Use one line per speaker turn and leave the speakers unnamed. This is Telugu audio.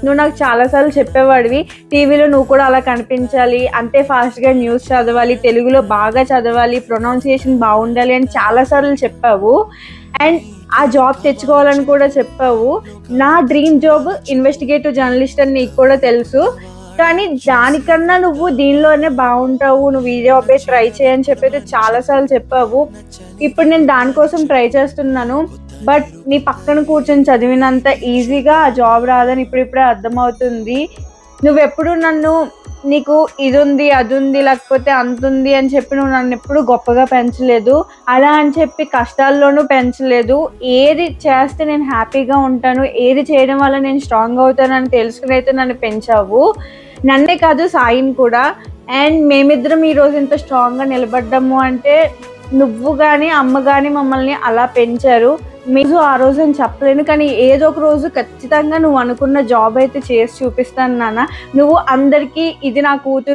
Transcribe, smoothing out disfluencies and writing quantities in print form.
నువ్వు నాకు చాలాసార్లు చెప్పేవాడివి, టీవీలో నువ్వు కూడా అలా కనిపించాలి, అంతే ఫాస్ట్గా న్యూస్ చదవాలి, తెలుగులో బాగా చదవాలి, ప్రొనౌన్సియేషన్ బాగుండాలి అని చాలాసార్లు చెప్పావు. అండ్ ఆ జాబ్ తెచ్చుకోవాలని కూడా చెప్పావు. నా డ్రీమ్ జాబ్ ఇన్వెస్టిగేటివ్ జర్నలిస్ట్ అని నీకు కూడా తెలుసు. కానీ దానికన్నా నువ్వు దీనిలోనే బాగుంటావు, నువ్వు ఈ జాబే ట్రై చేయని చెప్పేది చాలాసార్లు చెప్పావు. ఇప్పుడు నేను దానికోసం ట్రై చేస్తున్నాను. బట్ నీ పక్కన కూర్చొని చదివినంత ఈజీగా ఆ జాబ్ రాదని ఇప్పుడిప్పుడే అర్థమవుతుంది. నువ్వెప్పుడు నన్ను నీకు ఇది ఉంది, అది ఉంది, లేకపోతే అంతుంది అని చెప్పి నువ్వు నన్ను ఎప్పుడు గొప్పగా పెంచలేదు. అలా అని చెప్పి కష్టాల్లోనూ పెంచలేదు. ఏది చేస్తే నేను హ్యాపీగా ఉంటాను, ఏది చేయడం వల్ల నేను స్ట్రాంగ్ అవుతానని తెలుసుకుని అయితే నన్ను పెంచావు. నన్నే కాదు, సాయిని కూడా. అండ్ మేమిద్దరం ఈరోజు ఇంత స్ట్రాంగ్గా నిలబడ్డాము అంటే నువ్వు కానీ అమ్మ కానీ మమ్మల్ని అలా పెంచారు. మీరు ఆ రోజు అని చెప్పలేను, కానీ ఏదో ఒక రోజు ఖచ్చితంగా నువ్వు అనుకున్న జాబ్ అయితే చేసి చూపిస్తాను నాన్న. నువ్వు అందరికీ ఇది నా కూతురు